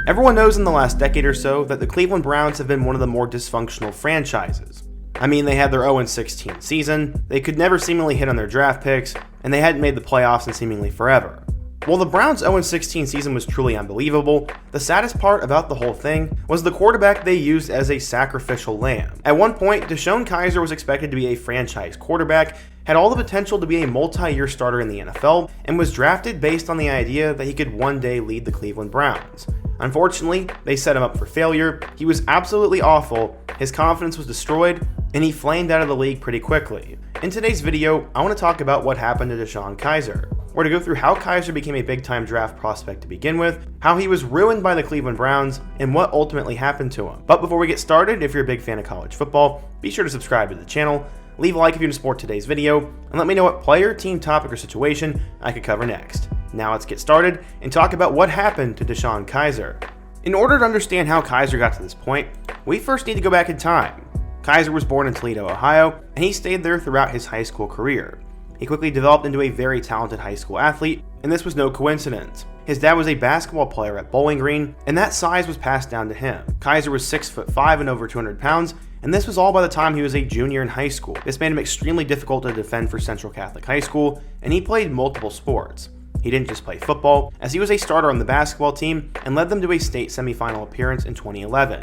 Everyone knows in the last decade or so that the Cleveland Browns have been one of the more dysfunctional franchises. I mean, they had their 0-16 season, they could never seemingly hit on their draft picks, and they hadn't made the playoffs in seemingly forever. While the Browns' 0-16 season was truly unbelievable, the saddest part about the whole thing was the quarterback they used as a sacrificial lamb. At one point, Deshone Kizer was expected to be a franchise quarterback, had all the potential to be a multi-year starter in the NFL, and was drafted based on the idea that he could one day lead the Cleveland Browns. Unfortunately, they set him up for failure. He was absolutely awful, his confidence was destroyed, and he flamed out of the league pretty quickly. In today's video, I want to talk about what happened to Deshone Kizer. We're going to go through how Kizer became a big-time draft prospect to begin with, how he was ruined by the Cleveland Browns, and what ultimately happened to him. But before we get started, if you're a big fan of college football, be sure to subscribe to the channel, leave a like if you support today's video, and let me know what player, team, topic, or situation I could cover next. Now let's get started and talk about what happened to Deshone Kizer. In order to understand how Kizer got to this point, we first need to go back in time. Kizer was born in Toledo, Ohio, and he stayed there throughout his high school career. He quickly developed into a very talented high school athlete, and this was no coincidence. His dad was a basketball player at Bowling Green, and that size was passed down to him. Kizer was 6'5" and over 200 pounds, and this was all by the time he was a junior in high school. This made him extremely difficult to defend for Central Catholic High School, and he played multiple sports. He didn't just play football, as he was a starter on the basketball team and led them to a state semifinal appearance in 2011.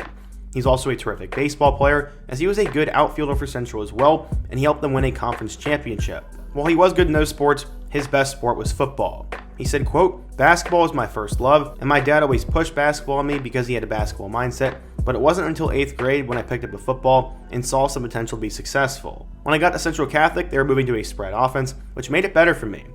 He's also a terrific baseball player, as he was a good outfielder for Central as well, and he helped them win a conference championship. While he was good in those sports, his best sport was football. He said, quote, "Basketball is my first love, and my dad always pushed basketball on me because he had a basketball mindset, but it wasn't until 8th grade when I picked up a football and saw some potential to be successful. When I got to Central Catholic, they were moving to a spread offense, which made it better for me.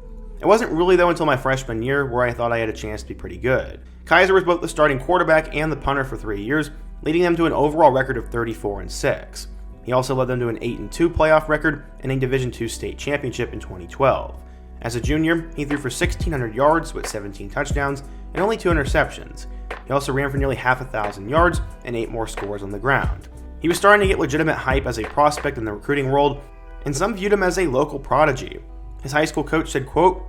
It wasn't really though until my freshman year where I thought I had a chance to be pretty good." Kizer was both the starting quarterback and the punter for 3 years, leading them to an overall record of 34-6. He also led them to an 8-2 playoff record and a Division II state championship in 2012. As a junior, he threw for 1,600 yards with 17 touchdowns and only 2 interceptions. He also ran for nearly half 1,000 yards and 8 more scores on the ground. He was starting to get legitimate hype as a prospect in the recruiting world, and some viewed him as a local prodigy. His high school coach said, quote,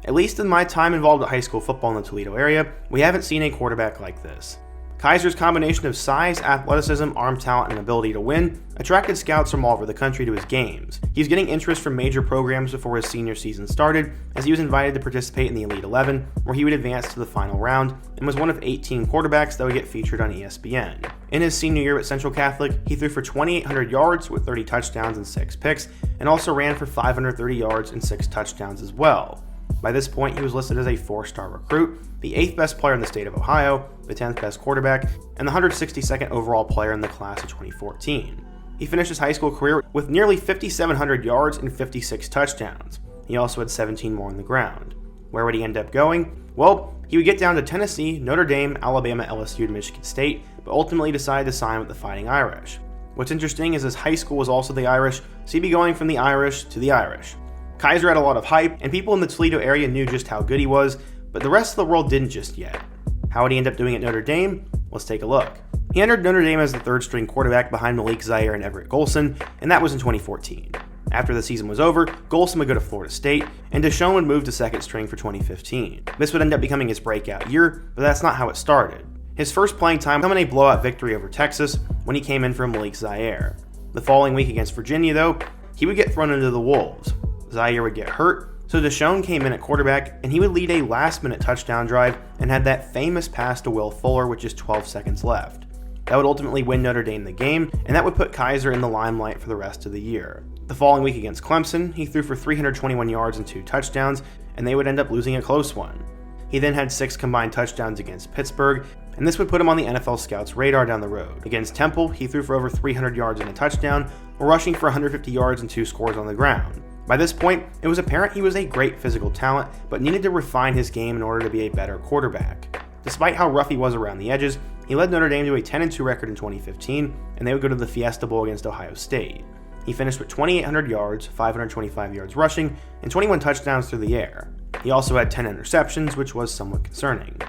"At least in my time involved with high school football in the Toledo area, we haven't seen a quarterback like this." Kizer's combination of size, athleticism, arm talent, and ability to win attracted scouts from all over the country to his games. He was getting interest from major programs before his senior season started, as he was invited to participate in the Elite 11, where he would advance to the final round, and was one of 18 quarterbacks that would get featured on ESPN. In his senior year at Central Catholic, he threw for 2,800 yards with 30 touchdowns and 6 picks, and also ran for 530 yards and 6 touchdowns as well. By this point, he was listed as a 4-star recruit, the 8th best player in the state of Ohio, the 10th best quarterback, and the 162nd overall player in the class of 2014. He finished his high school career with nearly 5,700 yards and 56 touchdowns. He also had 17 more on the ground. Where would he end up going? Well, he would get down to Tennessee, Notre Dame, Alabama, LSU, and Michigan State, but ultimately decided to sign with the Fighting Irish. What's interesting is his high school was also the Irish, so he'd be going from the Irish to the Irish. Kizer had a lot of hype, and people in the Toledo area knew just how good he was, but the rest of the world didn't just yet. How would he end up doing at Notre Dame? Let's take a look. He entered Notre Dame as the 3rd-string quarterback behind Malik Zaire and Everett Golson, and that was in 2014. After the season was over, Golson would go to Florida State, and Deshone would move to 2nd string for 2015. This would end up becoming his breakout year, but that's not how it started. His first playing time came in a blowout victory over Texas when he came in for Malik Zaire. The following week against Virginia, though, he would get thrown into the Wolves. Zaire would get hurt, so Deshone came in at quarterback, and he would lead a last-minute touchdown drive and had that famous pass to Will Fuller with just 12 seconds left. That would ultimately win Notre Dame the game, and that would put Kizer in the limelight for the rest of the year. The following week against Clemson, he threw for 321 yards and 2 touchdowns, and they would end up losing a close one. He then had 6 combined touchdowns against Pittsburgh, and this would put him on the NFL scouts' radar down the road. Against Temple, he threw for over 300 yards and a touchdown, while rushing for 150 yards and 2 scores on the ground. By this point, it was apparent he was a great physical talent, but needed to refine his game in order to be a better quarterback. Despite how rough he was around the edges, he led Notre Dame to a 10-2 record in 2015, and they would go to the Fiesta Bowl against Ohio State. He finished with 2,800 yards, 525 yards rushing, and 21 touchdowns through the air. He also had 10 interceptions, which was somewhat concerning.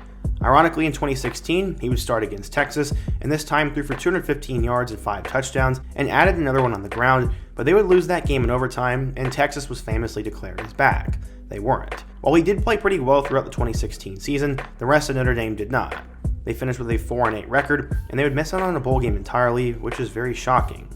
Ironically, in 2016, he would start against Texas, and this time threw for 215 yards and 5 touchdowns, and added another one on the ground, but they would lose that game in overtime, and Texas was famously declared his back. They weren't. While he did play pretty well throughout the 2016 season, the rest of Notre Dame did not. They finished with a 4-8 record, and they would miss out on a bowl game entirely, which is very shocking.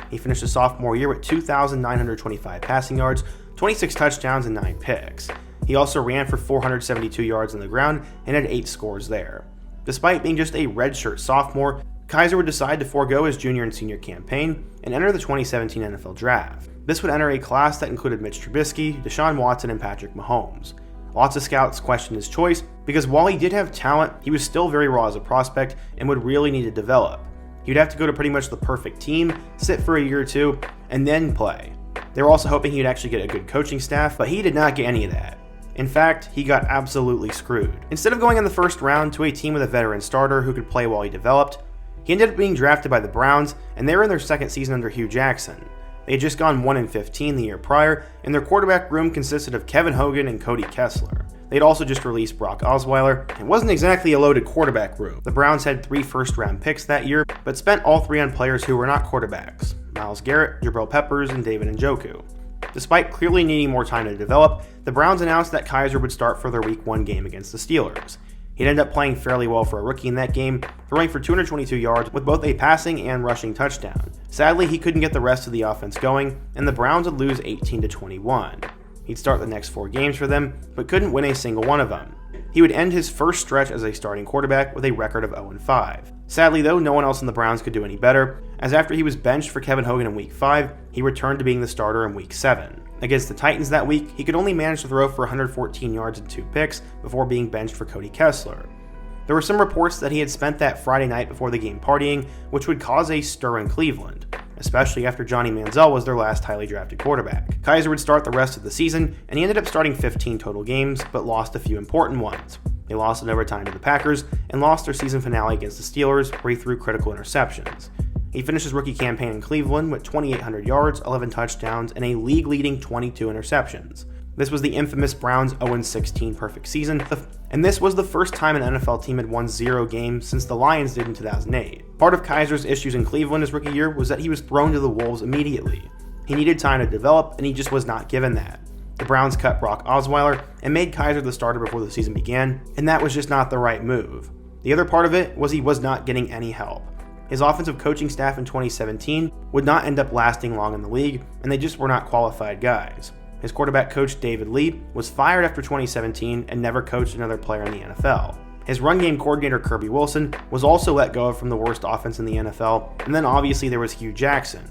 He finished his sophomore year with 2,925 passing yards, 26 touchdowns, and 9 picks. He also ran for 472 yards on the ground and had 8 scores there. Despite being just a redshirt sophomore, Kizer would decide to forego his junior and senior campaign and enter the 2017 NFL Draft. This would enter a class that included Mitch Trubisky, Deshaun Watson, and Patrick Mahomes. Lots of scouts questioned his choice because while he did have talent, he was still very raw as a prospect and would really need to develop. He would have to go to pretty much the perfect team, sit for a year or two, and then play. They were also hoping he'd actually get a good coaching staff, but he did not get any of that. In fact, he got absolutely screwed. Instead of going in the first round to a team with a veteran starter who could play while he developed, he ended up being drafted by the Browns, and they were in their second season under Hugh Jackson. They had just gone 1-15 the year prior, and their quarterback room consisted of Kevin Hogan and Cody Kessler. They'd also just released Brock Osweiler. It wasn't exactly a loaded quarterback room. The Browns had 3 first-round picks that year, but spent all 3 on players who were not quarterbacks: Myles Garrett, Jabril Peppers, and David Njoku. Despite clearly needing more time to develop, the Browns announced that Kizer would start for their Week 1 game against the Steelers. He'd end up playing fairly well for a rookie in that game, throwing for 222 yards with both a passing and rushing touchdown. Sadly, he couldn't get the rest of the offense going, and the Browns would lose 18-21. He'd start the next 4 games for them, but couldn't win a single one of them. He would end his first stretch as a starting quarterback with a record of 0-5. Sadly though, no one else in the Browns could do any better, as after he was benched for Kevin Hogan in Week 5, he returned to being the starter in Week 7. Against the Titans that week, he could only manage to throw for 114 yards and 2 picks before being benched for Cody Kessler. There were some reports that he had spent that Friday night before the game partying, which would cause a stir in Cleveland, especially after Johnny Manziel was their last highly drafted quarterback. Kizer would start the rest of the season, and he ended up starting 15 total games, but lost a few important ones. They lost in overtime to the Packers, and lost their season finale against the Steelers, where he threw critical interceptions. He finished his rookie campaign in Cleveland with 2,800 yards, 11 touchdowns, and a league-leading 22 interceptions. This was the infamous Browns 0-16 perfect season, and this was the first time an NFL team had won 0 games since the Lions did in 2008. Part of Kizer's issues in Cleveland his rookie year was that he was thrown to the Wolves immediately. He needed time to develop, and he just was not given that. The Browns cut Brock Osweiler and made Kizer the starter before the season began, and that was just not the right move. The other part of it was he was not getting any help. His offensive coaching staff in 2017 would not end up lasting long in the league, and they just were not qualified guys. His quarterback coach David Lee was fired after 2017 and never coached another player in the NFL. His run game coordinator Kirby Wilson was also let go from the worst offense in the NFL, and then obviously there was Hugh Jackson.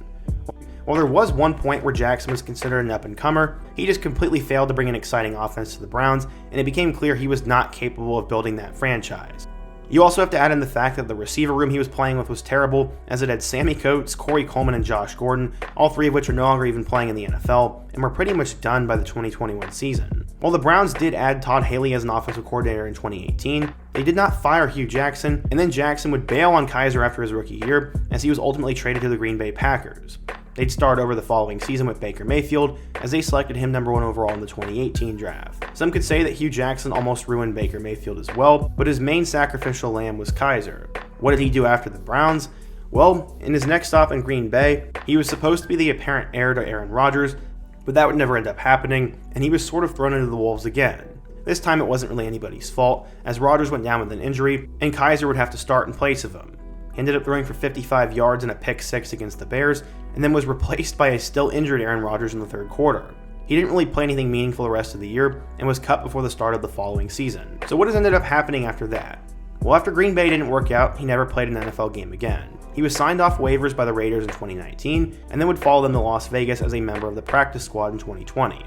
While there was one point where Jackson was considered an up-and-comer, he just completely failed to bring an exciting offense to the Browns, and it became clear he was not capable of building that franchise. You also have to add in the fact that the receiver room he was playing with was terrible, as it had Sammy Coates, Corey Coleman, and Josh Gordon, all 3 of which are no longer even playing in the NFL, and were pretty much done by the 2021 season. While the Browns did add Todd Haley as an offensive coordinator in 2018, they did not fire Hugh Jackson, and then Jackson would bail on Kizer after his rookie year, as he was ultimately traded to the Green Bay Packers. They'd start over the following season with Baker Mayfield, as they selected him number 1 overall in the 2018 draft. Some could say that Hugh Jackson almost ruined Baker Mayfield as well, but his main sacrificial lamb was Kizer. What did he do after the Browns? Well, in his next stop in Green Bay, he was supposed to be the apparent heir to Aaron Rodgers, but that would never end up happening, and he was sort of thrown into the Wolves again. This time it wasn't really anybody's fault, as Rodgers went down with an injury, and Kizer would have to start in place of him. He ended up throwing for 55 yards and a pick 6 against the Bears, and then was replaced by a still injured Aaron Rodgers in the third quarter. He didn't really play anything meaningful the rest of the year, and was cut before the start of the following season. So what has ended up happening after that? Well, after Green Bay didn't work out, he never played an NFL game again. He was signed off waivers by the Raiders in 2019, and then would follow them to Las Vegas as a member of the practice squad in 2020.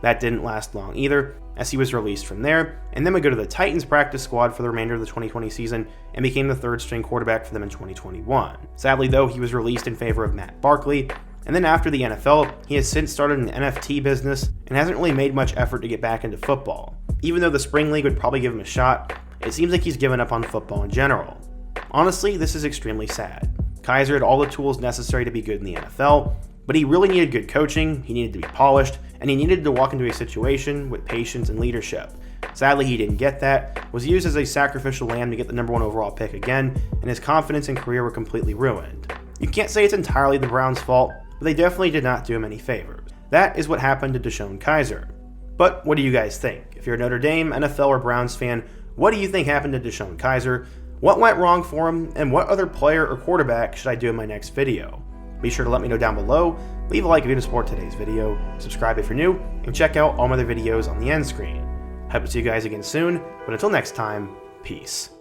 That didn't last long either, as he was released from there, and then would go to the Titans practice squad for the remainder of the 2020 season and became the 3rd string quarterback for them in 2021. Sadly though, he was released in favor of Matt Barkley, and then after the NFL, he has since started an NFT business and hasn't really made much effort to get back into football. Even though the Spring League would probably give him a shot, it seems like he's given up on football in general. Honestly, this is extremely sad. Kizer had all the tools necessary to be good in the NFL, but he really needed good coaching, he needed to be polished, and he needed to walk into a situation with patience and leadership. Sadly, he didn't get that, was used as a sacrificial lamb to get the number 1 overall pick again, and his confidence and career were completely ruined. You can't say it's entirely the Browns' fault, but they definitely did not do him any favors. That is what happened to Deshone Kizer. But what do you guys think? If you're a Notre Dame, NFL, or Browns fan, what do you think happened to Deshone Kizer? What went wrong for him, and what other player or quarterback should I do in my next video? Be sure to let me know down below, leave a like if you support today's video, subscribe if you're new, and check out all my other videos on the end screen. Hope to see you guys again soon, but until next time, peace.